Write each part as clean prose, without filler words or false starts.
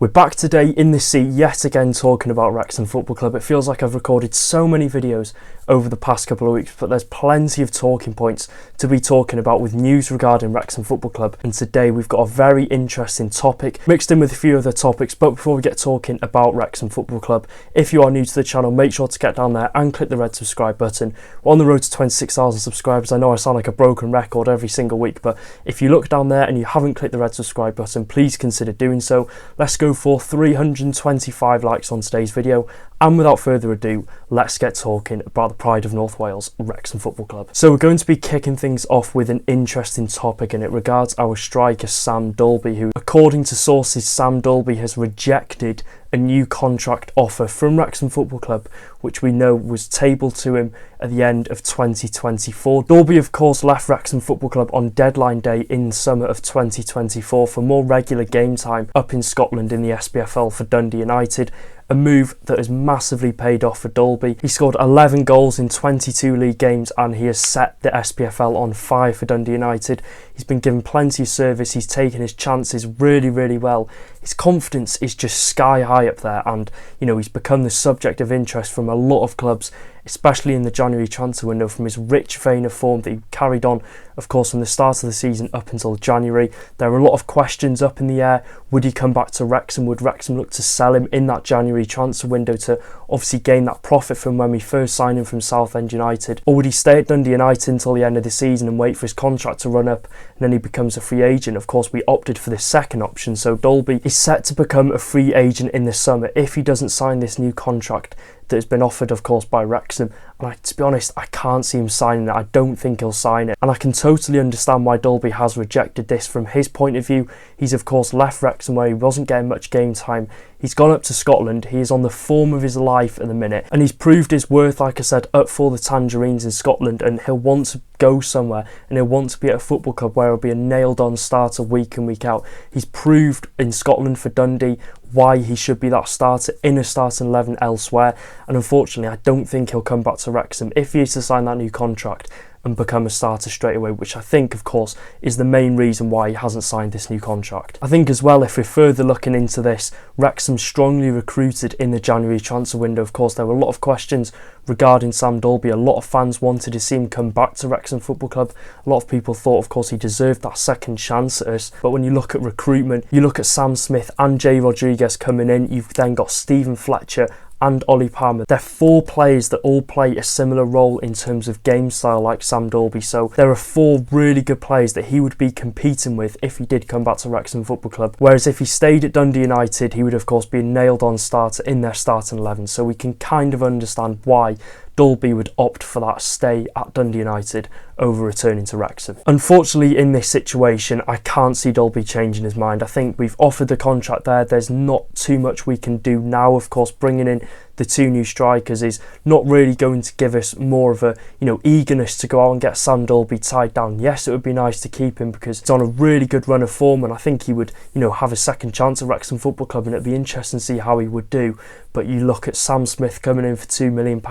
We're back today in the seat yet again talking about Wrexham Football Club. It feels like I've recorded so many videos over the past couple of weeks, but there's plenty of talking points to be talking about with news regarding Wrexham Football Club. And today we've got a very interesting topic mixed in with a few other topics. But before we get talking about Wrexham Football Club, if you are new to the channel, make sure to get down there and click the red subscribe button. We're on the road to 26,000 subscribers. I know I sound like a broken record every single week, but if you look down there and you haven't clicked the red subscribe button, please consider doing so. Let's go for 325 likes on today's video, and without further ado, let's get talking about the pride of North Wales, Wrexham Football Club. So we're going to be kicking things off with an interesting topic, and it regards our striker Sam Dalby, who, according to sources, Sam Dalby has rejected a new contract offer from Wrexham Football Club, which we know was tabled to him at the end of 2024. Dalby, of course, left Wrexham Football Club on deadline day in summer of 2024 for more regular game time up in Scotland in the SPFL for Dundee United. A move that has massively paid off for Dalby. He scored 11 goals in 22 league games and he has set the SPFL on fire for Dundee United. He's been given plenty of service, he's taken his chances really well. His confidence is just sky high up there, and he's become the subject of interest from a lot of clubs, especially in the January transfer window, from his rich vein of form that he carried on, of course, from the start of the season up until January. There are a lot of questions up in the air. Would he come back to Wrexham? Would Wrexham look to sell him in that January transfer window to obviously gain that profit from when we first signed him from Southend United? Or would he stay at Dundee United until the end of the season and wait for his contract to run up and then he becomes a free agent? Of course, we opted for the second option, so Dalby is set to become a free agent in the summer if he doesn't sign this new contract that has been offered, of course, by Wrexham. And to be honest, I can't see him signing it. I don't think he'll sign it. And I can totally understand why Dalby has rejected this. From his point of view, he's of course left Wrexham where he wasn't getting much game time. He's gone up to Scotland. He is on the form of his life at the minute, and he's proved his worth, like I said, up for the Tangerines in Scotland, and he'll want to go somewhere and he'll want to be at a football club where he'll be a nailed on starter week in, week out. He's proved in Scotland for Dundee why he should be that starter in a starting 11 elsewhere, and unfortunately I don't think he'll come back to Wrexham if he is to sign that new contract and become a starter straight away, which I think, of course, is the main reason why he hasn't signed this new contract. I think as well, if we're further looking into this, Wrexham strongly recruited in the January transfer window. Of course, there were a lot of questions regarding Sam Dalby. A lot of fans wanted to see him come back to Wrexham Football Club. A lot of people thought, of course, he deserved that second chance at us. But when you look at recruitment, you look at Sam Smith and Jay Rodriguez coming in, you've then got Stephen Fletcher and Ollie Palmer. They're four players that all play a similar role in terms of game style like Sam Dalby. So there are four really good players that he would be competing with if he did come back to Wrexham Football Club. Whereas if he stayed at Dundee United, he would of course be a nailed on starter in their starting 11. So we can kind of understand why Dalby would opt for that stay at Dundee United over returning to Wrexham. Unfortunately, in this situation, I can't see Dalby changing his mind. I think we've offered the contract there. There's not too much we can do now. Of course, bringing in the two new strikers is not really going to give us more of a eagerness to go out and get Sam Dalby tied down. Yes, it would be nice to keep him because he's on a really good run of form, and I think he would have a second chance at Wrexham Football Club, and it'd be interesting to see how he would do. But you look at Sam Smith coming in for £2 million,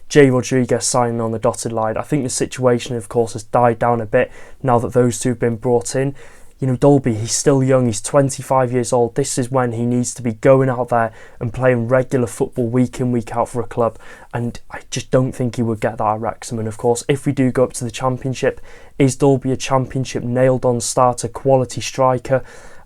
Jay Rodriguez signing on the dotted line. I think the situation, of course, has died down a bit now that those two have been brought in. Dalby, he's still young, he's 25 years old. This is when he needs to be going out there and playing regular football week in, week out for a club. And I just don't think he would get that at Wrexham. And of course, if we do go up to the Championship, is Dalby a Championship nailed-on starter, quality striker?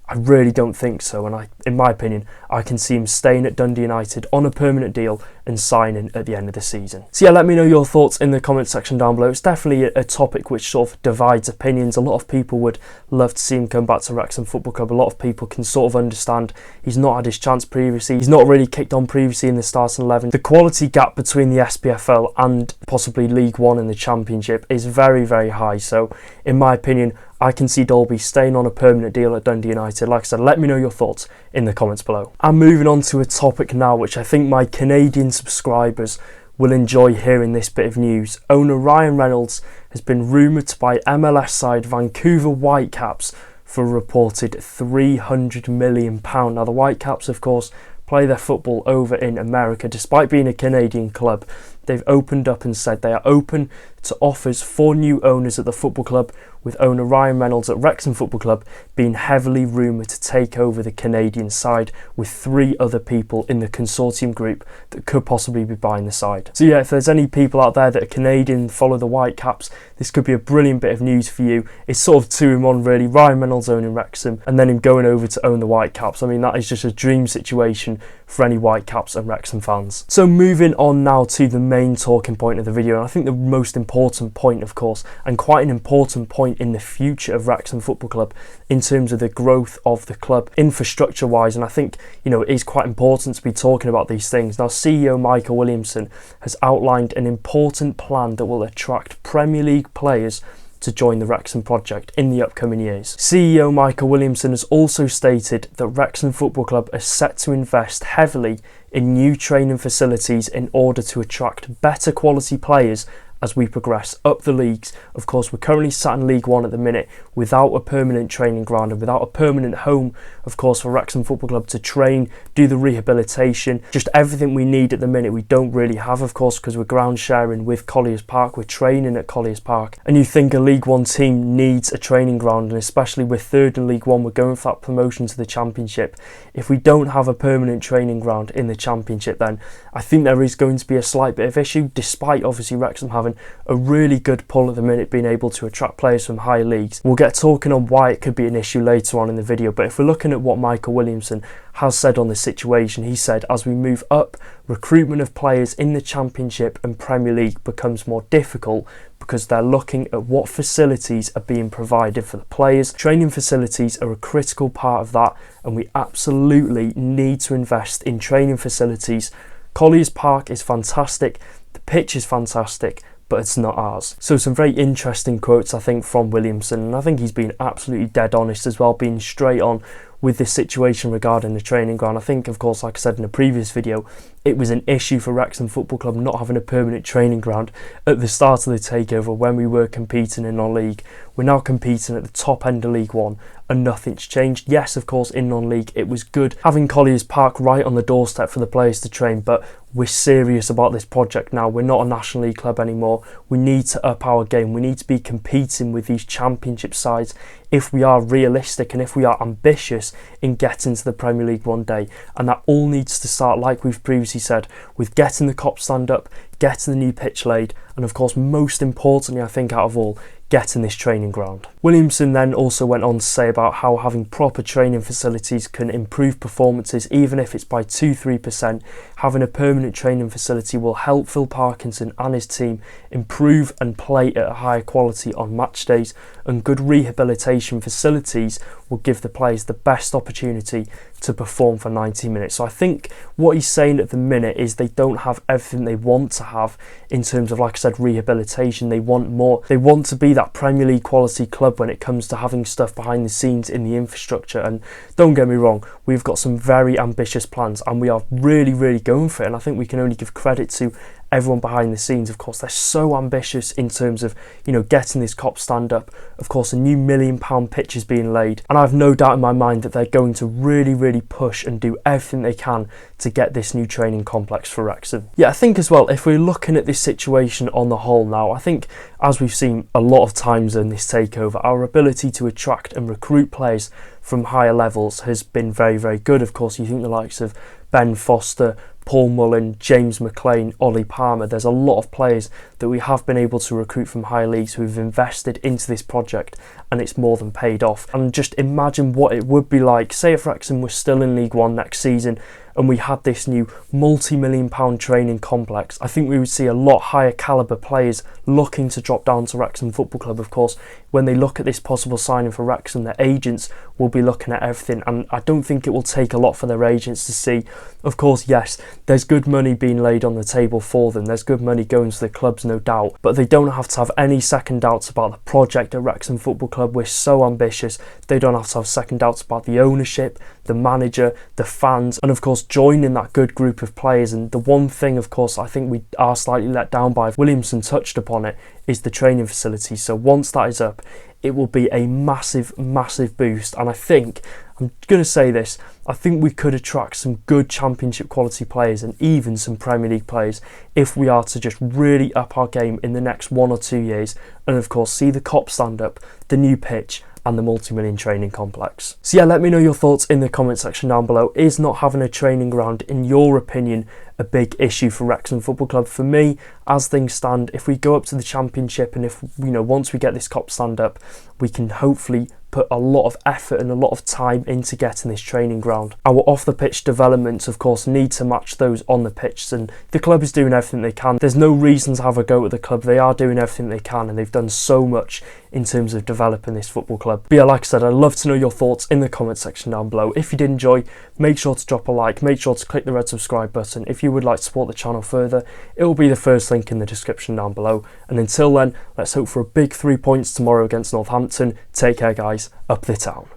I really don't think so, and in my opinion, I can see him staying at Dundee United on a permanent deal and signing at the end of the season. So yeah, let me know your thoughts in the comment section down below. It's definitely a topic which sort of divides opinions. A lot of people would love to see him come back to Wrexham Football Club. A lot of people can sort of understand he's not had his chance previously. He's not really kicked on previously in the starting 11. The quality gap between the SPFL and possibly League One in the Championship is very high. So in my opinion, I can see Dalby staying on a permanent deal at Dundee United. Like I said, let me know your thoughts in the comments below. I'm moving on to a topic now which I think my Canadian subscribers will enjoy hearing this bit of news. Owner Ryan Reynolds has been rumoured to buy MLS side Vancouver Whitecaps for a reported £300 million. Now the Whitecaps, of course, play their football over in America. Despite being a Canadian club, they've opened up and said they are open to offers for new owners at the football club, with owner Ryan Reynolds at Wrexham Football Club being heavily rumoured to take over the Canadian side, with 3 other people in the consortium group that could possibly be buying the side. So yeah, if there's any people out there that are Canadian, follow the Whitecaps, this could be a brilliant bit of news for you. It's sort of 2 in 1 really, Ryan Reynolds owning Wrexham and then him going over to own the Whitecaps. I mean, that is just a dream situation for any Whitecaps and Wrexham fans. So moving on now to the main talking point of the video, and I think the most important point, of course, and quite an important point in the future of Wrexham Football Club in terms of the growth of the club infrastructure wise. And I think, you know, it is quite important to be talking about these things. Now, CEO Michael Williamson has outlined an important plan that will attract Premier League players to join the Wrexham project in the upcoming years. CEO Michael Williamson has also stated that Wrexham Football Club are set to invest heavily in new training facilities in order to attract better quality players as we progress up the leagues. Of course, we're currently sat in League One at the minute without a permanent training ground and without a permanent home, of course, for Wrexham Football Club to train, do the rehabilitation, just everything we need at the minute we don't really have, of course, because we're ground sharing with Colliers Park, we're training at Colliers Park. And you think a League One team needs a training ground, and especially we're 3rd in League One, we're going for that promotion to the Championship. If we don't have a permanent training ground in the Championship, then I think there is going to be a slight bit of issue, despite obviously Wrexham having a really good pull at the minute, being able to attract players from higher leagues. We'll get talking on why it could be an issue later on in the video, but if we're looking at what Michael Williamson has said on the situation, he said as we move up, recruitment of players in the Championship and Premier League becomes more difficult because they're looking at what facilities are being provided for the players. Training facilities are a critical part of that, and we absolutely need to invest in training facilities. Colliers Park is fantastic, the pitch is fantastic, but it's not ours. So some very interesting quotes, I think, from Williamson, and I think he's been absolutely dead honest as well, being straight on with this situation regarding the training ground. I think, of course, like I said in a previous video, it was an issue for Wrexham Football Club not having a permanent training ground at the start of the takeover when we were competing in non-league. We're now competing at the top end of League One and nothing's changed. Yes, of course, in non-league it was good having Colliers Park right on the doorstep for the players to train, but we're serious about this project now. We're not a National League club anymore. We need to up our game. We need to be competing with these Championship sides if we are realistic and if we are ambitious in getting to the Premier League one day. And that all needs to start, like we've previously said, with getting the Kop stand up, getting the new pitch laid, and of course, most importantly, I think out of all, getting this training ground. Williamson then also went on to say about how having proper training facilities can improve performances, even if it's by 2-3%. Having a permanent training facility will help Phil Parkinson and his team improve and play at a higher quality on match days, and good rehabilitation facilities will give the players the best opportunity to perform for 90 minutes. So I think what he's saying at the minute is they don't have everything they want to have in terms of, like I said, rehabilitation. They want more. They want to be that Premier League quality club when it comes to having stuff behind the scenes in the infrastructure. And don't get me wrong, we've got some very ambitious plans and we are really going for it. And I think we can only give credit to everyone behind the scenes. Of course, they're so ambitious in terms of, you know, getting this Kop stand up. Of course, a new £1 million pitch is being laid, and I have no doubt in my mind that they're going to really push and do everything they can to get this new training complex for Wrexham. Yeah, I think as well, if we're looking at this situation on the whole now, I think as we've seen a lot of times in this takeover, our ability to attract and recruit players from higher levels has been very good. Of course, you think the likes of Ben Foster, Paul Mullen, James McLean, Ollie Palmer. There's a lot of players that we have been able to recruit from higher leagues who have invested into this project, and it's more than paid off. And just imagine what it would be like, say if Wrexham was still in League One next season and we had this new multi-million-pound training complex. I think we would see a lot higher calibre players looking to drop down to Wrexham Football Club. Of course, when they look at this possible signing for Wrexham, their agents will be looking at everything, and I don't think it will take a lot for their agents to see. Of course, yes, there's good money being laid on the table for them. There's good money going to the clubs, no doubt, but they don't have to have any second doubts about the project at Wrexham Football Club. We're so ambitious. They don't have to have second doubts about the ownership, the manager, the fans, and of course joining that good group of players. And the one thing, of course, I think we are slightly let down by, Williamson touched upon it, is the training facility. So once that is up, it will be a massive, massive boost. And I think, I'm going to say this, I think we could attract some good Championship quality players and even some Premier League players if we are to just really up our game in the next 1 or 2 years, and of course see the Kop stand up, the new pitch and the multi-million training complex. So yeah, let me know your thoughts in the comment section down below. Is not having a training ground, in your opinion, a big issue for Wrexham Football Club? For me, as things stand, if we go up to the Championship and if, once we get this Kop stand up, we can hopefully put a lot of effort and a lot of time into getting this training ground. Our off-the-pitch developments, of course, need to match those on the pitch, and the club is doing everything they can. There's no reason to have a go at the club. They are doing everything they can, and they've done so much in terms of developing this football club. But yeah, like I said, I'd love to know your thoughts in the comment section down below. If you did enjoy, make sure to drop a like, make sure to click the red subscribe button. If you would like to support the channel further, it will be the first link in the description down below. And until then, let's hope for a big 3 points tomorrow against Northampton. Take care, guys. Up the town.